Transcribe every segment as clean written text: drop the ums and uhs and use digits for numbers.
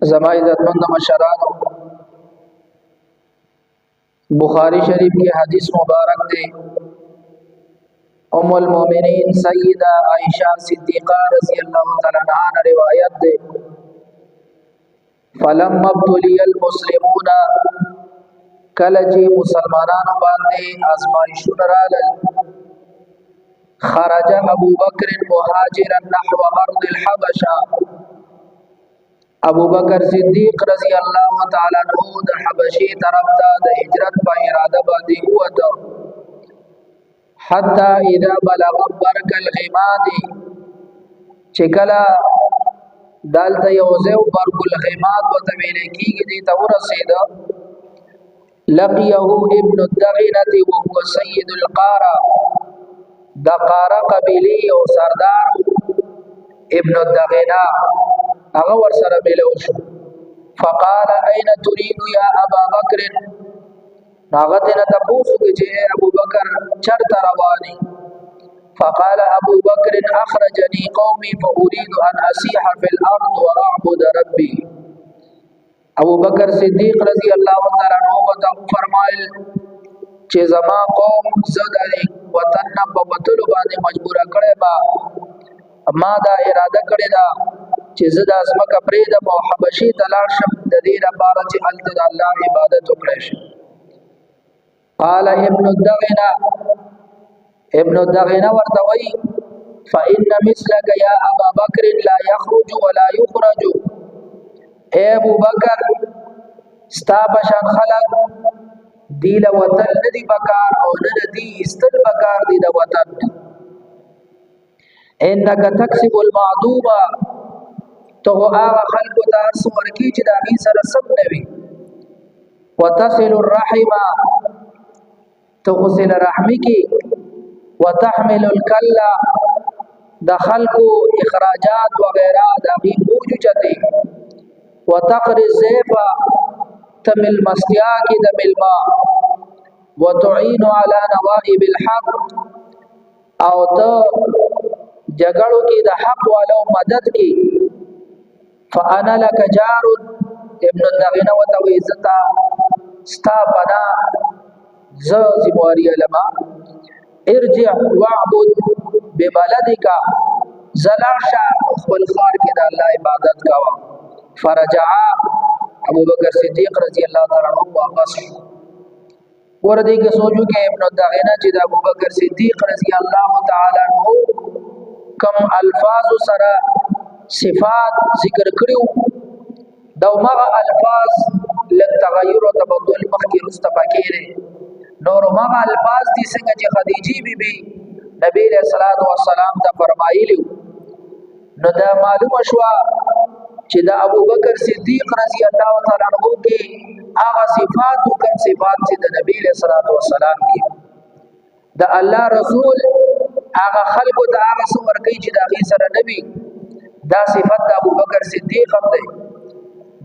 زما عزتمند مشرانو، बुखारी शरीफ की हदीस मुबारक दे उम्मुल मोमिनीन सय्यदा आयशा सिद्दीक़ा रज़ी अल्लाह तआला अन्हा ने रिवायत दे फलम्मा इब्तुलियल मुस्लिमून कलजी मुसलमानान बांदे आजमाइशुन रालल खरज अबू बकर मुहाजिरन नहव अर्दिल हबशा अबू बकर सिद्दीक रज़ी अल्लाह तआला अन्हु द हबशी तरफ ता द हिजरत पर इरादा बांधी हुआ था हत्ता इदा बलग बरकल ग़िमादी चिकला दालता यौज़े बरकुल ग़िमाद व तवीले की दी तवर सीधा लक़ियहु इब्न दग़ीनती व हुवा सय्यदुल क़ारा द क़ारा क़बीली और सरदार इब्न दग़ीना अगर सर मिलोश फ़क़ाल ऐन तुरीदु या अबा बकर नागतना तपूसु के अबू बकर चरता रवानी फ़क़ाल अबू बकर अखरजनी कौमी फ़उरीदु अन असीह फ़िल अर्द व अअबुद रब्बी अबू बकर सिद्दीक रज़ी अल्लाह तआला अन्हु फरमाइल चे ज़मा कौम ज़दरी वतन न वतन बाने मजबूर करे बा मा दा इरादा करे दा चे ज़दा अस्मक प्रेद मो हबशी तलाशम द दे लपारा चे अल्लाह अल्लाह इबादत वकरेश قال ابن الدغينة ورتوي فإن مثلك يا أبا بكر لا يخرج ولا يخرج اے ابو بکر ستا بشان خلق دیل وطن ندی بکار او ندی استل بکار دی دا وطن انك تكسب المعدوم تو آغا خلق تا سورکی چی دا غی سر سب نوی وتصل الرحم تغسل رحمی کی وتحمل الکلا دا خلق اخراجات وغیرہ دا غی بوجو چتی وتقر الزیفا تمل مستیا کی دا ملما وتعین علی نوائب الحق او تا جگڑو کی دا حق والو مدد کی فانا لک جار ابن الدغینہ وتویزتا ستا پنا زمواری علما ارجع وعبد ببلدک زلرشا خپل خار کې د الله عبادت کوا فرجع ابو بکر صدیق رضی اللہ تعالی عنہ واپس ور دې کې سوچو کې ابن الدغینہ چې د ابو بکر صدیق رضی اللہ تعالی عنہ کم الفاظ سره صفات ذکر کړیو دا مغه الفاظ لږ تغیر او تبدل مخکې رستفاکیره نور مغه الفاظ دي څنګه چې خدیجی بیبي نبی علیہ الصلوۃ والسلام ته فرمایلی نو دا معلومه شو چې دا ابو بکر صدیق رضی الله تعالی عنہ کې هغه صفات کوم صفات چې د نبی علیہ الصلوۃ والسلام کې د الله رسول هغه خلق ته هغه څور کوي چې دا غي سره نبی دا صفات د ابو بکر صدیق هم دی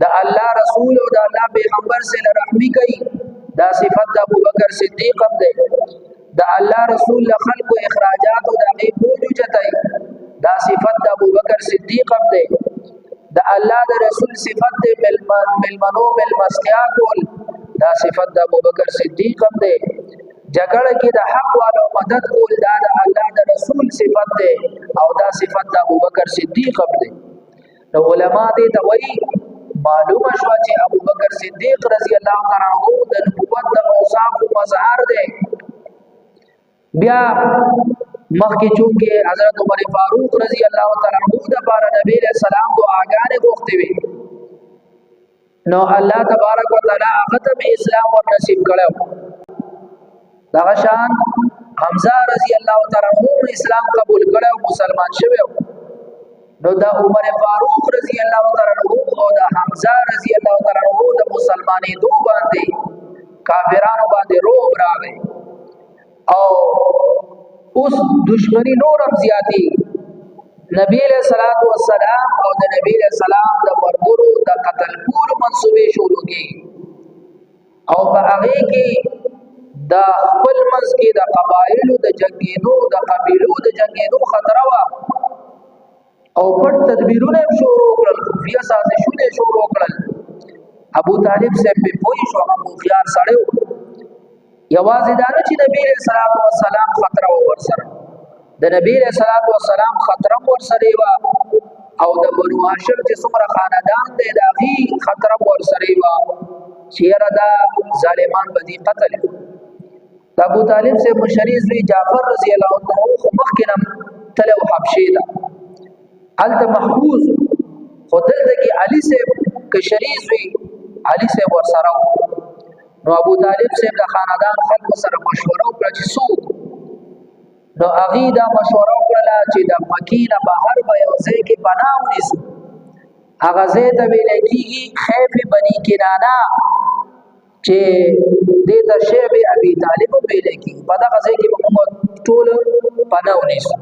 د الله رسول او د الله پیغمبر سره رحمی کوي دا صفت د ابو بکر صدیق هم دی د الله رسول خلق او اخراجات او د غي بوجو چتای دا صفت د ابو بکر صدیق هم دی د الله د رسول صفت د ملمنو ملمستیات دا صفت د ابو بکر صدیق هم دی جګړه کې د حق والو مدد کول دا د الله د رسول صفت دی او دا صفت د ابو بکر صدیق هم دی نو علما دې ته وایي معلومه شو چې ابو بکر صدیق رضی الله تعالی عنہ د نبوت د اوصاف مظهر دی بیا مخکې چونکې حضرت عمر فاروق رضی الله تعالی عنہ د بار نبی علیہ السلام دعاګانې غوښتې وي نو الله تبارک وتعالى ختم اسلام ور نصیب کړو دا شان حمزه رضی الله تعالی عنہ اسلام قبول کړو مسلمان شوی نو دا عمر فاروق رضی الله تعالی عنہ او دا حمزه رضی الله تعالی عنہ د مسلمانې دوه باندې کافرانو باندې روب راغی او اوس دشمنی نورم زیاتی نبی علیہ الصلوۃ والسلام او د نبی علیہ السلام د مرګرو د قتل کولو منسوبې شروع کی او په هغه کې د خپل منځ کې د قبایلو د جنگیدو د قبیلو د جنگیدو خطر وا او پټ تدبیرونه شروع کړل خفیه سازشونه شروع وکړل. ابو طالب صاحب په پوي شو، هغه خيار سړیو. یوازې دا نه چې نبی رسول الله والسلام خطر ورسره، د نبی رسول الله والسلام خطر ورسره وا، او د بنو هاشم چې څومره خاندان دی دا غي خطر ورسره وا چې دا ظالمان بدی قتل. ابو طالب سے مشریز وی جعفر رضی الله عنه خو مخکنم تلو حبشې ده الته محفوظ، خدل دکی علی سے کشریز وی علی سے ورسره. نو ابو طالب سے د خاندان خلکو سره مشوره وکړه چې څوک، نو هغه دا مشوره وکړه چې د مکینه بهر به یو ځای کې پناه ونیسو. هغه ځای ته ویل کېږي خیف بني کنانه چې دې ته شیب ابي طالب ویل کېږي. په دغه ځای کې به موږ ټول پناه ونیسو.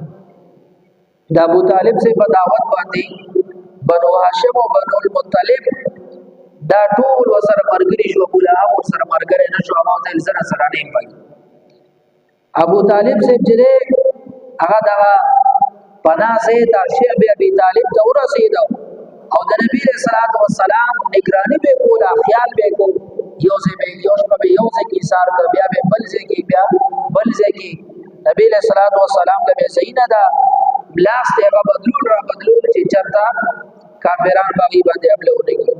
د ابو طالب سے په دعوت باندې بنو هاشم او بنو المطلب دا ټول وسره مرګري شو. ابو لهب وسره مرګري نه شو، هغه ته زره سره نه پای. ابو طالب سے چې هغه دغه پناه سي ترشی ابي طالب ته ورسېد او د نبی رسول الله والسلام نگرانی به کوله، خیال به کو، یو ځای به یو شپه به یو ځای کې سار کا، بیا به بل ځای کې، بیا بل ځای کې. نبی رسول الله والسلام ته به زینه دا بلاس ته هغه بدلول را بدلول چې چرتا کافران باغی باندې خپل ونګي.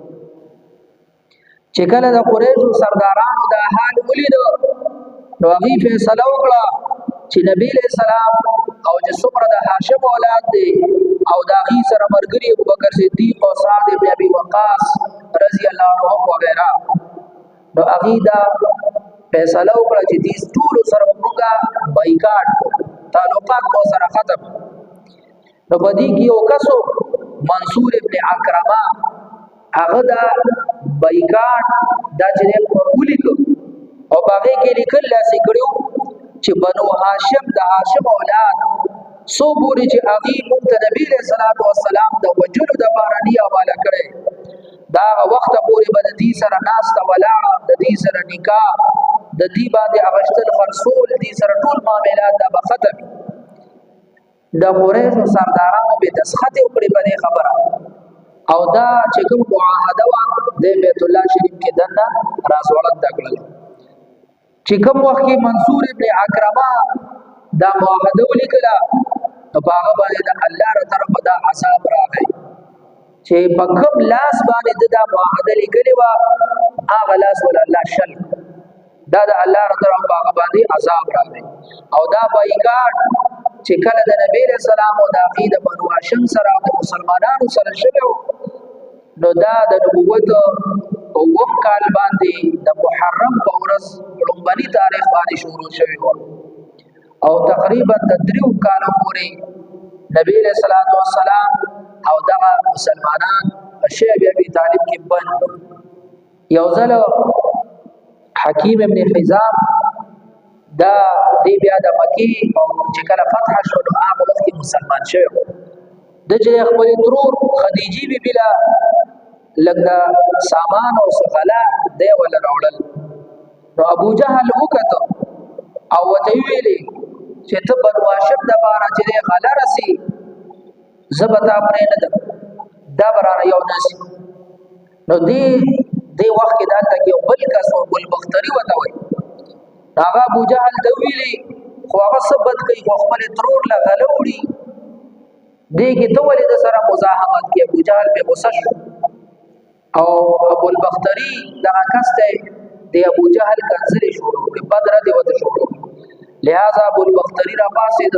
چې کله د قریشو سردارانو دا حال ولید نو هغه فیصله وکړه چې نبی له سلام او چې څومره د هاشم اولاد دي او دا غي سره مرګري ابو بکر صدیق او سعد ابن ابي وقاص رضی الله عنهم وغيرها، نو هغه دا فیصله وکړه چې دې ټول سره موږ بایکاټ تعلقات مو سره ختم. نو بدی کې یو کسو منصور ابن عکرمه هغه دا بایکاټ دا چې ولیکو او باغې کې لیکل لاسې کړو چې بنو هاشم د هاشم اولاد سو پوری چې هغه مونږ ته نبی رسول الله والسلام د وجلو د بارانی حواله کړي، دا وخت پوری بد دې سره ناس ته ولا د دې سره نکاح د دې باندې اغشتل خرصول دې سره ټول معاملات دا ختم. د قریش سردارانو به دسخط وکړي په خبره او دا چې کوم معاهده وا د بیت الله شریف کې دنه راسوالت تکړه. چې کوم وخت کې منصور ابن عکرمه دا معاهده ولیکله نو په هغه باندې د الله تر طرفه دا عذاب راغی چې په کوم لاس باندې دا معاهده لیکلې و هغه لاس ول الله شل دا د الله تر طرفه هغه باندې عذاب راغی. او دا بایکاټ چې کله د نبی رسول الله او د عقیده بنو هاشم سره او د مسلمانانو سره شوه نو دا د نبوت په وم کال باندې د محرم په ورځ لومبني تاریخ باندې شروع شوی و او تقریبا د 3 کالو پورې نبی رسول الله والسلام او دغه مسلمانان شیب ابي طالب کې بند. یو ځل حکیم ابن حزام دا دی بیا د مکی چې کله فتح شو نو هغه وخت کې مسلمان شوی د چې خپل ترور خدیجه بی بلا لګدا سامان او سغلا دی ول راوړل. نو ابو جهل وکړه او وته ویلي چې ته بنو هاشم د بارا چې غلا رسی زبتا پرې نه دا برانه یو ناس. نو دی وخت کې دا یو بل کس او بل بختری وته وي هغه ابو جهل ته ویلي خو هغه ثبت کوي خپل ترور لا غلوړي دی کې ته ولې د سره مزاحمت کې. ابو جهل به غصه شو او ابو البختری دا کسته دی ابو جهل کنځري شروع کړ، بدر دی وته شروع. لہذا ابو البختری را پاسید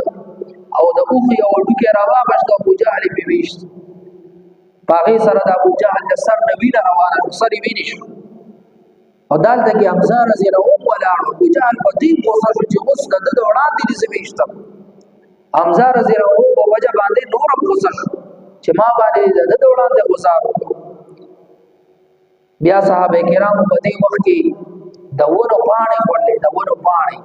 او د اوخي او ډوکه را واغشت ابو جهل په ویشت باغی سره د ابو جهل د سر نبی روانه سری ویني شو او دالته کې حمزه رضی الله عنه ولا ابو جهل په دې کوڅه چې اوس د وړاندې دي زويشت حمزه رضی الله عنه په وجه باندې نور کوڅه چې ما باندې د وړاندې گزارو. بیا صحابه کرام په دې وخت کې د ورو پانی خورلې د ورو پانی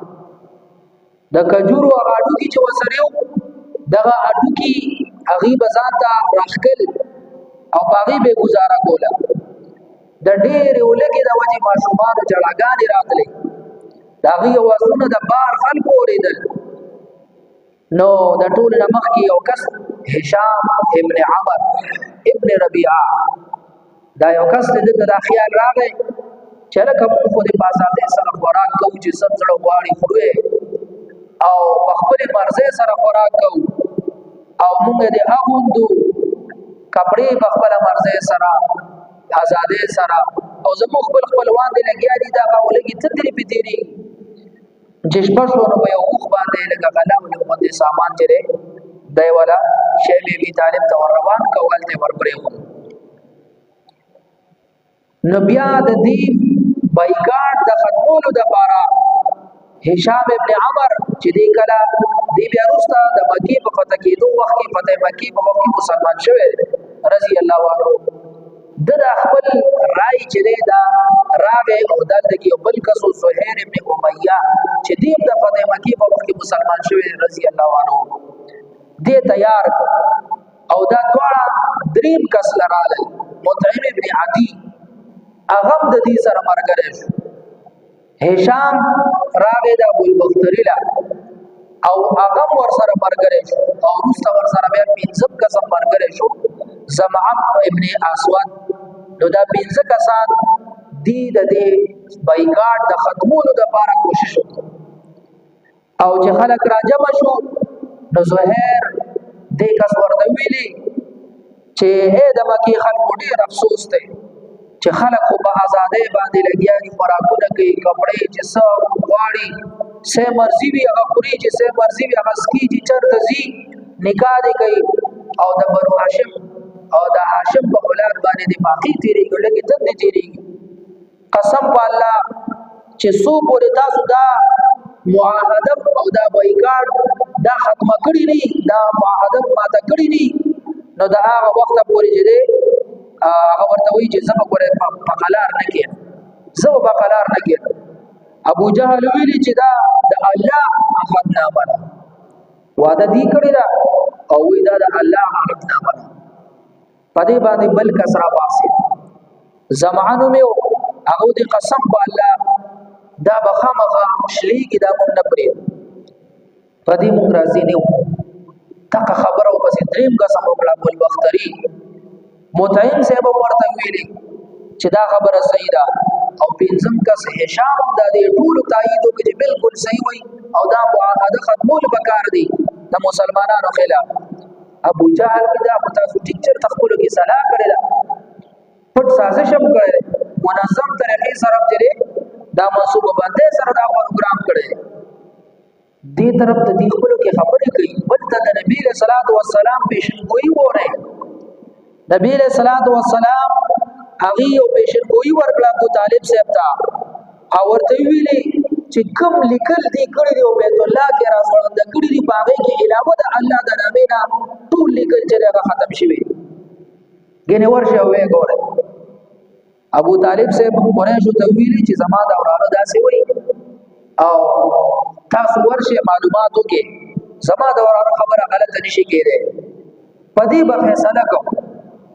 د کجورو اډو کې چې وسریو دغه اډو کې هغه بزاته راخکل او باغی به گزاره کوله. د ډېر ولګي د وجه ماشومان جړاګانې راتلې داغي اوازونه د بار خلکو اوریدل. نو د ټول نمخ کې یو کس هشام ابن عمر ابن ربيعه دا یو کس دې ته دا خیال راغی چې لکه موږ خو د بازارۍ سره خوراک کوو چې څه زړه غواړي خورو او په خپلې مرضۍ سره خوراک کوو او موږ دې اغوندو کپړې په خپله مرضۍ سره ازادۍ سره او زموږ خپل خپلوان دې لګیا دي دا هغه ولګي ته ترې پې تېرېږي چې شپه شوه نو په یو اوښ باندې لکه غله ولې غوندې سامان چې دی دی والا شیخ ابي طالب ته ور روان کړ هلته یې ور پرېښود نو بیا د دې بایکاټ د ختمولو دپاره هشام ابن عمر چې دی کله دی بیا وروسته د مکې په فتح کېدو وخت کې فتح مکې په وخت کې مسلمان شوی رضی الله عنه د خپل رای چې دی دا راغی او دلته کې یو بل کس زهیر ابن امیه چې دی د فتح مکې په وخت کې مسلمان شوی رضی الله عنه دی تیار او دا دواړه دریم کس لرالل مطعم ابن عدي هغه د دې سره مرګره شو هشام راغی د ابو البختري لا او هغه ور سره مرګره شو او وروسته ور سره بیا پنځه کسان مرګره شو زمعم ابن اسود نو دا پنځه کسان دی د دې بایکاټ د ختمولو لپاره کوشش وکړ او چې خلک راجمع شو نو زهیر دې کس ورته ویلي چې اے د مکې خلکو ډېر افسوس دی چې خلک خو په ازادۍ باندې لګیا دي خوراکونه کوي کپړې چې څه غواړي څه مرضي وي هغه خوري چې څه مرضي وي هغه څکي چې چېرته ځي نکاح دې کوي او د بنو هاشم او د هاشم په اولاد باندې دې باقي تېرېږي لږې تن دې تېرېږي قسم په الله چې څو پورې تاسو دا معاهده او دا بایکاټ دا ختمه کړي نه دا معاهده ماته کړي نه نو د هغه وخته پورې چې دی هغه ورته وایي چې زه به په قلار نه کېږم زه به په قلار نه کېږم ابو جهل ویلي چې دا د الله عهدنامه ده وعده دې کړې ده او وایي دا د الله عهدنامه ده په دې باندې بل کس راپاڅېد زمعه نومې و هغه دې قسم په الله دا به خامخا شلېږي دا موږ نه پرېږدو په دې موږ راضي نه وو دغه خبره ورپسې درېیم قسم وکړه ابو البختري مطعم صاحب ورته ویلي چې دا خبره صحیح ده او پنځم کس هشام هم دا دې ټولو تایید وکړي چې بالکل صحیح وي او دا معاهده ختمول پکار دي د مسلمانانو خلاف ابو جهل دا په تاسو ټیک چېرته خپلو کې صلاح کړې ده پټ سازش هم کړی دی منظم طریقې سره چې دا منصوبه بندۍ سره دا پروګرام کړی دې طرف ته دې خپلو کې خبرې کوي بل ته د نبي علیه صلات وسلام پیشنګویي وورئ نبی علیہ الصلوۃ والسلام هغه یو پیشنګویي ورکړه ابو طالب صاحب ته او ورته ویلي چې کوم لیکل دي کړي دی او بیت الله کې راځوړل د کړي دی باغې کې علاوه د الله د نامې نه ټول لیکل چې هغه ختم شوی ګنې ورشه وې ګوره ابو طالب صاحب قریشو ته ویلي چې زما دا ورانه داسې وایي او تاسو ورشه معلوماتو کې زما دا ورانه خبره غلطه نشي کېده په دې به فیصله کوم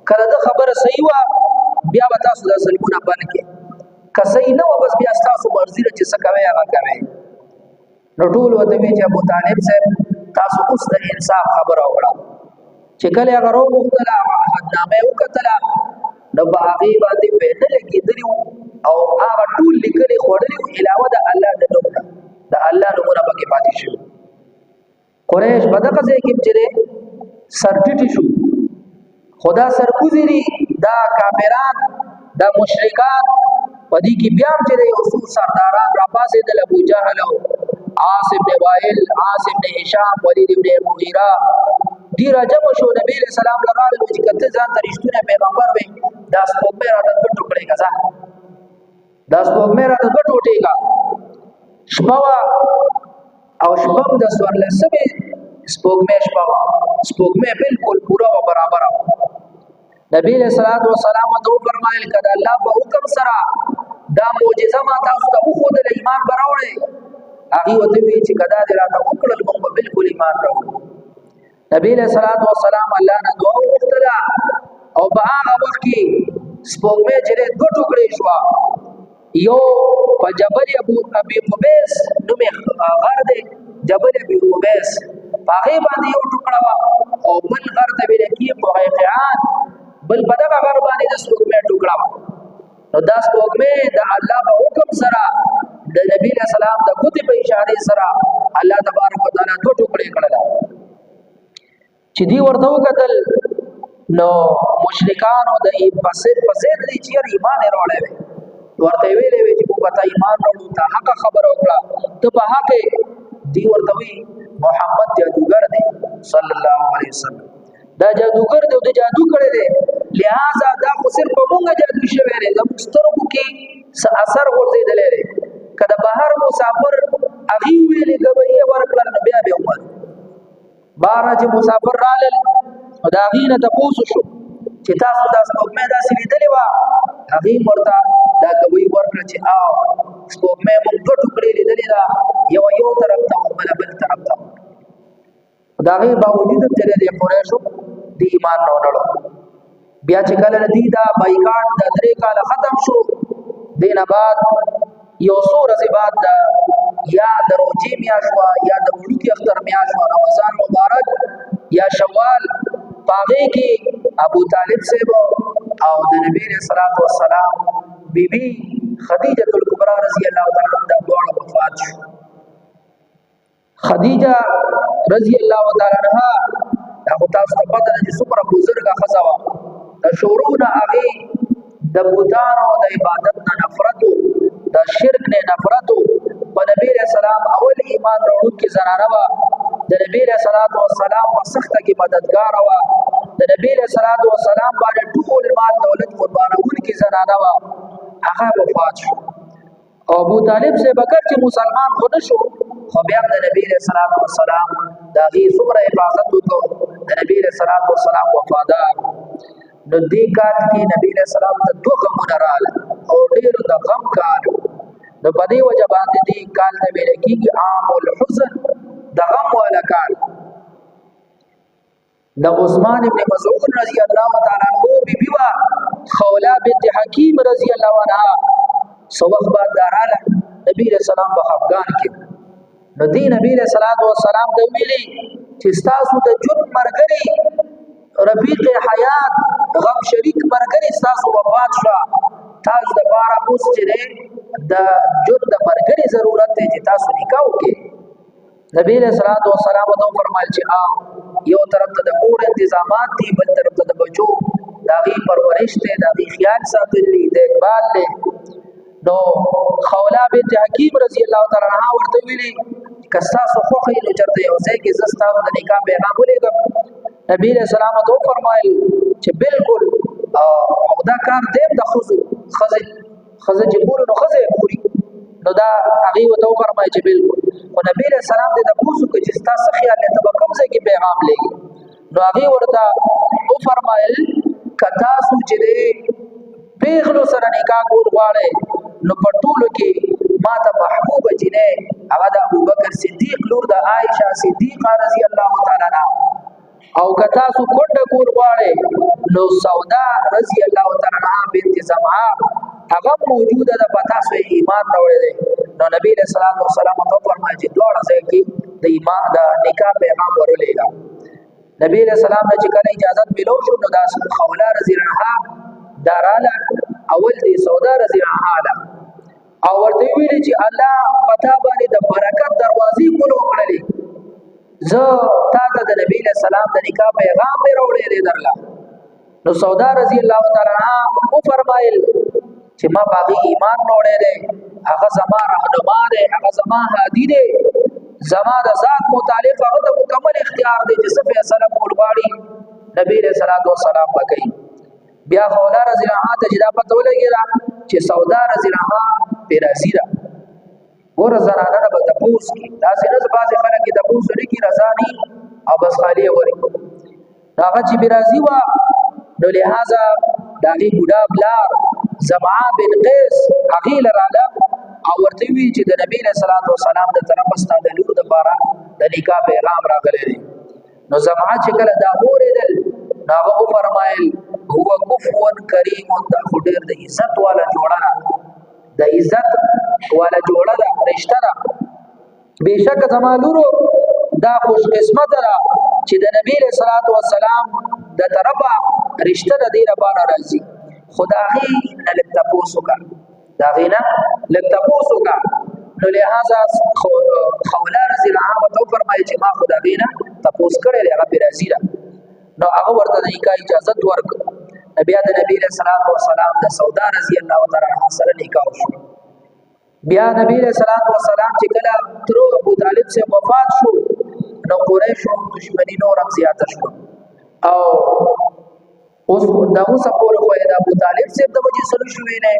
کله دا خبره صحیح وا بیا به تاسو د سلمونه بند کې که صحیح نه و بس بیا تاسو مرزي چې څه کوي هغه کوي نو ټول وته وی چې ابو طالب صاحب تاسو اوس د انصاف خبره وکړه چې کله هغه وروغتله عهدنامه وکتله نو په هغې باندې پېنه لګېدلي او هغه ټول لیکلي خوړلي علاوه د الله د نوم نه د الله نومونه پکې پاتې شوي قریش په دغه ځای کې چې دی سرټیټي شو خدا سرکوزي دي دا کافران دا مشرکان په دې کې بیا هم چې دی یو څو سرداران راپاڅېدل ابو جهل او عاص ابن وائل عاص ابن هشام ولید ابن مغیره دی راجمع شو نبی علیہ السلام لرال چې کته ځان ته رښتونه پیغمبر وي دا سپوږمۍ راته دوه ټوکړې کړه دا سپوږمۍ راته دوه ټوټې کا شپه او شپه د سورلسمې سپوږمۍ شپه سپوږمۍ بالکل پورا او برابر نبی علیہ الصلوۃ والسلام ته فرمایل کړه الله په حکم سره دا معجزه ما تاسو ته خو د ایمان براوړې هغه وته وی چې کدا دې راته وکړل موږ بالکل ایمان راوړو نبی علیہ الصلوۃ والسلام الله نه دعا وکړه او په هغه وخت کې سپوږمۍ چې دوه ټوکړې شو یو په جبل ابي قبيس نومې غر دی جبل ابي قبيس هغه باندې یو ټوکړه او بل غر ته ویل کې قیقعان بل په دغه غر باندې د سپوږمۍ ټوکړه نو دا سپوږمۍ د الله په حکم سره د نبی له سلام د ګوتې په اشاره سره الله تبارک وتعالى دوه ټوکړې کړل چې دی ورته وکتل نو مشرکانو د فساد دي چې ایمان وروړي ورته ویلې چې په پتا ایمان وروړو ته حق خبر وکړه ته په حق دی ورته وی محمد جادوګر دی صلی الله علیه وسلم دا جادوګر دی او د جادو کړی دی لہذا دا خو صرف په مونږه جادو شوی دی د مسترګو کې اثر ورزيدلې دی کله بهر مسافر اغي ویلې کوي ورکړل نو بیا عمر بار چې مسافر رالل دا غینه تاسو شو چې تاسو دا سپوږمۍ دا سلیدلې وا اغي ورته دا کوي ورکړه چې آو سپوږمۍ موږ دوه ټوکړې لیدلې دا یو طرف ته بل طرف ته دا غي باوجود چې د قریشو دی ایمان نه وړو بیا چې کله دی دا بایکاټ د درې کال ختم شو دینه بعد یو څو ورځې بعد دا یا د روزي میاشوا یا د وړوکی اختر میاشوا رمضان مبارک یا شوال پاغه کې ابو طالب صاحب او د نبی رسول الله والسلام بیبي خدیجه کبرا رضی الله تعالی عنها دوه وفات شو خدیجه رضی الله تعالی عنها هغه تاسو ته پته ده چې څومره بزرګه ښځه وه د شورونه هغې د بوتانو د عبادت نه نفرت د شرک نه نفرت په نبی علیه السلام اول ایمان راوړونکې زنانه وه د نبی علیه السلام په سخته کې مددګاره وه د نبی علیه السلام باندې ټول مال دولت قربانوونکې زنانه وه هغه وفات شو او ابو طالب سے بکر چې مسلمان خو نه شو خو بیا د نبی رسول الله والسلام دا غي څومره حفاظت وکړو د نبی رسول الله والسلام وفادار نو دې کال کې نبی رسول الله ته دوه غمونه رااله او ډېر د غم کال نو په دې وجه باندې دې کال ته ویل کېږي عام الحزن د غم والا کال د عثمان ابن مسعود رضی الله تعالی عنہ بیبي وا خولا بنت حکیم رضی الله عنها سوخ بعد داراله نبی رسول الله په افغان کې نو دی نبی رسول الله والسلام ته ویلي چې تاسو د جن مرګري رفیق حیات غم شریک مرګري تاسو وفات شو تاسو د بارا اوس چې د جن د مرګري ضرورت دی چې تاسو نکاح وکړئ نبی رسول الله والسلام ته فرمایل چې یو طرف ته د کور انتظامات دي بل طرف ته د بچو داغي پرورش ته داغي خیال ساتل دي د اقبال له نو خولا بنت حکیم رضی الله تعالی عنها ورته ویلي کستا سو خو نو چرته یو ځای کې زستا د نکاح پیغام ولېګم نبی رسول الله ته فرمایل چې بالکل او دا کار دې د خزه جبور نو خزه پوری نو دا هغه وته فرمایي چې بالکل او نبی رسول الله دې د پوسو کې چې تاسو خیال ته به کوم ځای کې پیغام لګي نو هغه ورته او فرمایل کدا سو چې پیغلو سره نکاح کول غواړي نو په ټولو کې ما ته محبوب جنې هغه د ابوبکر صدیق لور د عائشه صدیقه رضی الله تعالی عنها او کتا سو کونډه کول غواړي نو سودا رضی الله تعالی عنها بنت زمعه هغه موجوده د پتا سو ایمان راوړل نو نبی رسول الله صلی الله علیه وسلم فرمایي چې دوړه ځای کې د ایمان د نکاح پیغام ورولېږي نبی رسول الله چې کله اجازه ملو شو نو د خولا رضی الله عنها داراله اول دی سودا رضی الله عنها او ورته ویل چې الله پتا باندې د برکت دروازې کولو کړلې زه تا ته د نبی له سلام د نکاح پیغام مې راوړې درلا نو سودا رضی الله تعالی عنها او فرمایل چې ما باغی ایمان وروړې ده هغه زما رهنما ده هغه زما هادي ده زما د ذات متعلق هغه ته مکمل اختیار دی چې څه فیصله کول غواړي نبی له صلوات و سلام وکړي بیا خولا رضی الله عنها ته جدا پته ولګی چې سودا رضی الله عنها پیرازی را ور زنانه به تپوس کی دا سینه بعض خلک کی تپوس لري رضانی او بس خالی وری هغه چې پیرازی وا نو لہذا داغي بوډا بلار زمعه بن قیس هغه لراله او ورته وی چې د نبی له صلوات و سلام د طرف ستاد لور د بارا د نکاح پیغام راغلی دی نو زمعه چې کله دا اوریدل هغه فرمایل هو کفو کریم د خډیر د عزت والا جوړه د عزت والا جوړه د رشتہ ده بهشکه زمالورو دا خوش قسمت ده چې د نبی له صلوات و سلام د طرفه رشتہ د دې لپاره راځي خداغي نه لږ تپوس وکړه داغې نه لږ تپوس وکړه نو لهذا خوله رضی الله عنها ورته وفرمایي چې ما خو د هغې نه تپوس کړی دی هغه پرې راضي ده نو هغه ورته د نکاح اجازت ورکړه بیا د نبي علیه الصلاة والسلام د سودا رضی الله تعالی عنها سره نکاح وشو بیا نبی علیه الصلاة والسلام چې کله تر ابو طالب سے وفات شو نو قریشو دشمنی نورم زیاته شو او اوس دا اوس پورې خو د ابو طالب سے د وجې سره شوې نه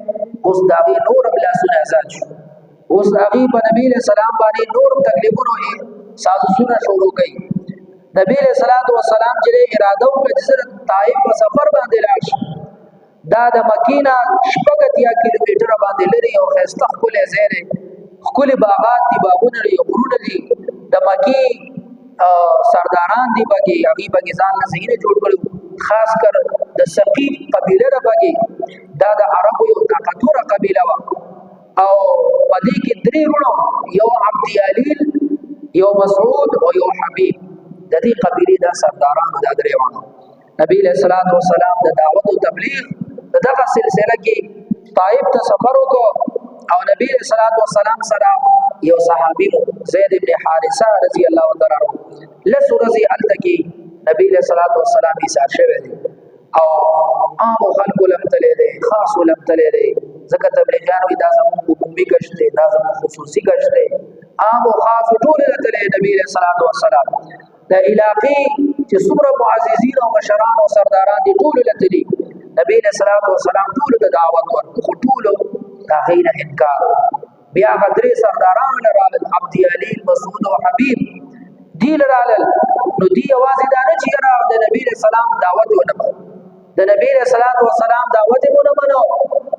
اوس دا غي نورم لاسونه آزاد شو اوس هغه په نبی علیہ السلام باندې نور تکلیفونه سازونه شروع کړي نبی علیہ الصلوۃ والسلام چې اراده وکړه چې طائف په سفر باندې لاړ شي دا د مکینه شپږ کیلومتره باندې لري او خسته خپل ځای دی خپل باغات دي باغونه لري غرونه دي د مکی سرداران دي بګي هغه بګي ځان له زینه جوړ کړو خاص کر د ثقيف قبيله د بګي دا د عربو یو طاقتوره قبيله و او پدې کې درې ورو یو عبد یالیل یو مسعود او یو حبیب د دې قبيله د سردارانو د درې ورو نبی له صلوات و سلام د دعوت او تبلیغ دغه سلسله کې طائف ته سفر وکړو او نبی له صلوات و سلام سره یو صحابي زید ابن حارثه رضی الله تعالی عنہ لسورزی التکی نبی له صلوات و سلام ایثار شوی دی او عام خلق لم تللی دی خاص لم تللی دی ځکه تبلیغیان وي دا زموږ حکومي ګشت دی دا زموږ خصوصي ګشت دی عام او خاص ټول تللی نبی له صلوات و سلام د علاقې چې څومره معززین او مشران او سرداران دي ټول تللی نبی له صلوات و سلام ټول د دعوت ورکړو ټول دا غیر انکار بیا غدري سرداران لرال عبد یالیل مسعود او حبیب دی لرال نو دی आवाज دا نه چې را د نبی له سلام دعوت ونه د نبی له صلوات و سلام دعوت ونه منو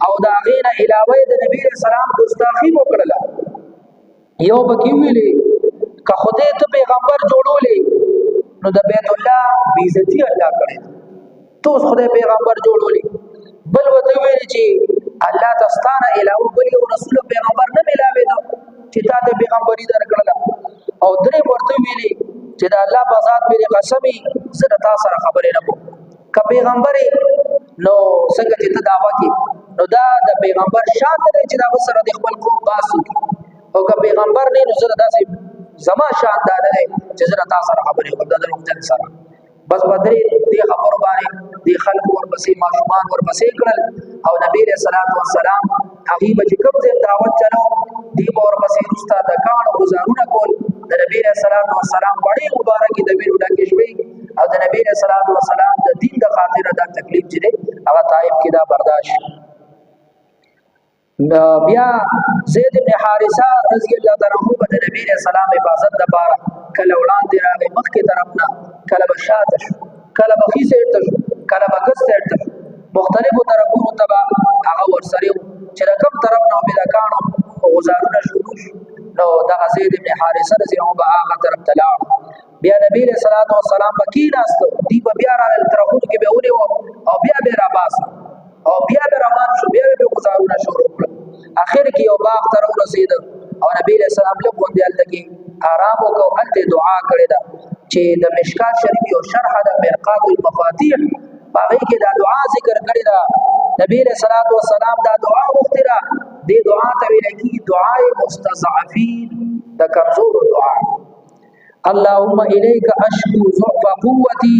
او دا غیر علاوه د نبی له سلام ګستاخی وکړه یو بکی ویلي که خدای ته پیغمبر جوړولې نو د بیت الله بیزتی الله کړي تو خدای پیغمبر جوړولې بل وته ویل چې الله تستانه علاوه بل یو رسول پیغمبر نه ملاوي دا چې تا ته پیغمبري درکړه او درې ورته ویلي چې دا الله په ذات مې قسمي زه تاسو سره خبرې نه کوم ک پیغمبري نو څنګه چې ته دعوا کې نو دا د پیغمبر شان دی چې دا سره د خپل قوم باسو او ک پیغمبر نه نو زه داسې زما شان دا دی چې زه تاسو سره خبرې کوم د وخت سره بس بدري دې خبر باندې دې خلق ورپسې ماشومان ورپسې کړل او نبی رسول الله والسلام هغه به کوم ځای دعوت چلو دې ورپسې رستا د کانو گزارونه کول د نبی رسول الله والسلام باندې مبارکي د ویرو ډکه شوي او د نبی رسول الله والسلام د دین د خاطر دا تکلیف چې هغه طائف کې دا برداشت بیا زید بن حارثه رضی الله تعالی عنہ د نبی رسول الله حفاظت د بار کله وړاندې راغی مخکې طرفنا کله بشات کله بخیسه ارتش کله بغس ارتش مختلفو طرفونو تبع هغه ورسره چې رقم طرف نو بلا کانو غزارونه شروع نو د زید بن حارثه رضی الله عنه هغه طرف تلاړ بیا نبی رسول الله والسلام بکیناست دی بیا را طرفونو کې به ونی او بیا به را باس او بیا د روان شو بیا به گزارونه شروع کړ اخر کې یو باغ تر ورسید او نبی له سلام له غوندې الته کې آرام او الته دعا کړې ده چې د مشکات شریف یو شرح د مرقات المفاتيح باغې کې دا دعا ذکر کړې ده نبی له صلوات و سلام دا دعا وختره دې دعا ته ویل کې دعای مستضعفین د کمزور دعا اللهم الیک اشکو ضعف قوتي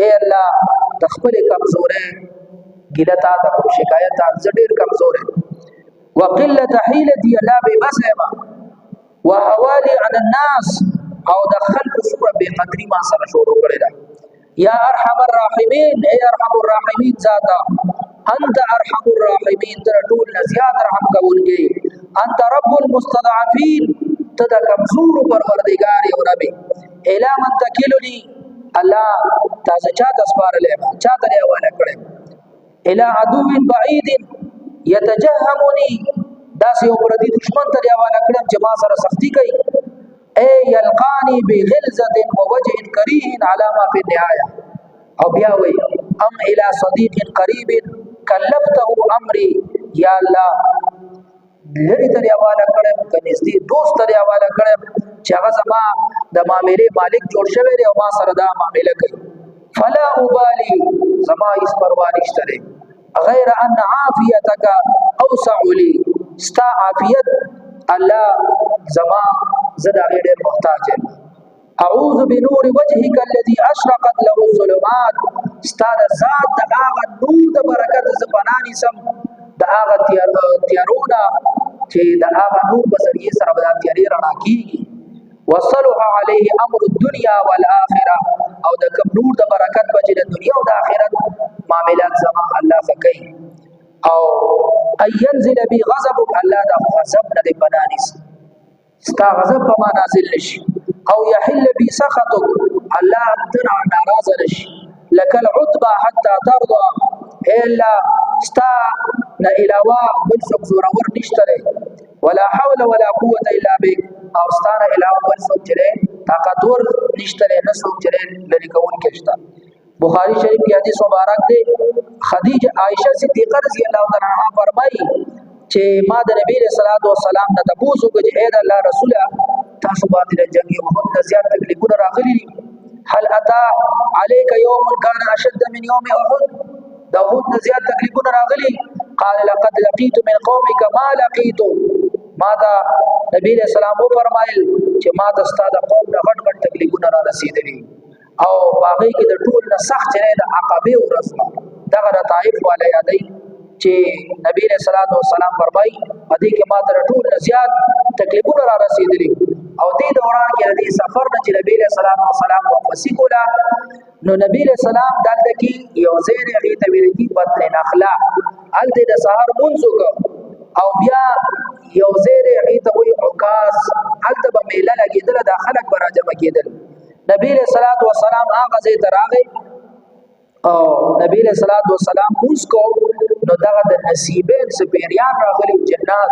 اے الله تخپل کمزورې ګلتا د شکایت ډېر کمزور وقلت حيلتي لا ببسما وحوالي عن الناس او د خلق سره به قدرې ما سره شروع کړی دا یا ارحم الراحمین اے ارحم الراحمین ذاتا انت ارحم الراحمین تر ټول زیات رحم کوونکی انت رب المستضعفین تدا کمزور پروردگار او رب الا من تکلنی الله تاسو چا تسپارلې چا ته حواله کړې الى عدو بعید يتجهمني داس یو پردي دشمن ته حواله کړم چې ما سره سختی کوي اي يلقاني بغلظه ووجه كريه على ما في النهايه او بیا وي ام الى صديق قريب كلفته امري يا الله لری ته حواله کړم کنيستي دوست ته حواله کړم چې هغه زما د معاملې مالک جوړ شوی دی او ما سره دا معاملې کوي فلا ابالي زما هیڅ پروا نشته غیر ان عافیتک اوسع لی، ستا عافیت الله زما زدا غیر محتاج یم. اعوذ بنور وجهک الذي اشرقت له الظلمات، ستا د ذات د هغه نور د برکت ز پناه نیسم، د هغه تیارونه چې د هغه نور په ذریعه سره به دا تیارې رڼا کېږي. وصلح علیه امر الدنیا والآخره، او د کوم نور د برکت به چې د دنیا او د آخرت معاملات زما الله ښه کوي. او ان ينزل بي غضبك، الله د غضب نه دې پناه نیسي، ستا غضب په ما نازل نشي. او يحل بي سخطك، الله ته ناراضه نشي. لك العتبى حتى ترضى، اے الله ستا نه علاوه بل څوک زورور نشته دی. ولا حول ولا قوه الا بك، او ستا نه علاوه بل څوک چې دی طاقتور نشته دی، نه څوک چې دی لرې کوونکی شته. بخاری شریف کی حدیث مبارک دی، خدیجه عائشه صدیقه رضی الله تعالی عنها فرمایي چې ما د نبی صلی الله علیه وسلم نه تاسو کو چې اې د الله رسوله تاسو باندې د جنگي احد نه زیات تکلیفونه راغلي دي. هل اتا عليك يوم كان اشد من يوم احد، د احد نه زیات تکلیفونه راغلي؟ قال لقد لقيت من قومك ما لقيت، ما دا نبی صلی الله علیه وسلم فرمایل چې ما د ستاسو قوم نه غټ غټ تکلیفونه را رسیدلي، او باغی کې د ټول نه سخت چره د عقبه ورځ دغه د طائف والا یادای چې نبی رسول الله والسلام فرمای پدې کې ما تر ټول نه زیات تکلیفونه را رسیدلي. او دې دوران کې د سفر نه چې نبی رسول الله والسلام واپسی کولا، نو نبی رسول الله دلته کې یو ځای هغه ته ویل کی بدر نخلا، الته د سحر منځوګ، او بیا یو ځای هغه ته وی عکاس، الته به میله لګیدل، د خلک براجمه کېدل. نبی علیہ الصلوۃ والسلام هغه ځای ته راغی او نبی علیہ الصلوۃ والسلام اوس کو نو دغه د نصیبین سپیریان راغلی جنات،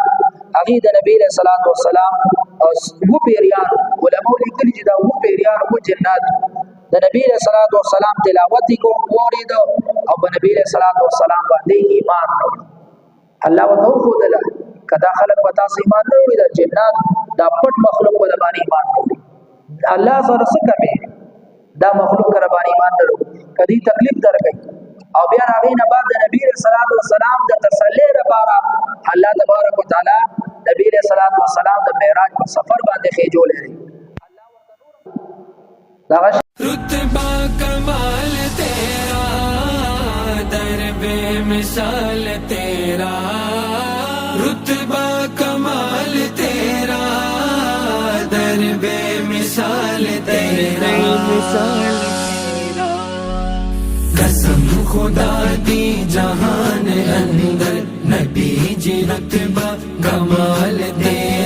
هغه د نبی علیہ الصلوۃ والسلام او وو پیریان علماء لیکلي چې دا وو پیریان وو جنات د نبی علیہ الصلوۃ والسلام تلاوت کو اورید او په نبی علیہ الصلوۃ والسلام باندې ایمان راوړ. الله وتعالى دلا کدا خلق پتا سي ایمان راوړي د جنات دا پټ مخلوق ول باندې ایمان راوړي. الله سره څه کوي دا مخلوق را باندې ایمان درو کدی تکلیف درکې، او بیا هغه نه بعد نبی رسول الله والسلام د تسلی لپاره الله تبارک وتعالى نبی رسول الله والسلام د معراج په سفر باندې خېجولې الله ورته رتبہ کمال تیرا در بے مثال تیرا، رتبہ کمال تیرا در بے مثال تیرا، قسم خدا دی جہان اندر نبی جی رتبہ کمال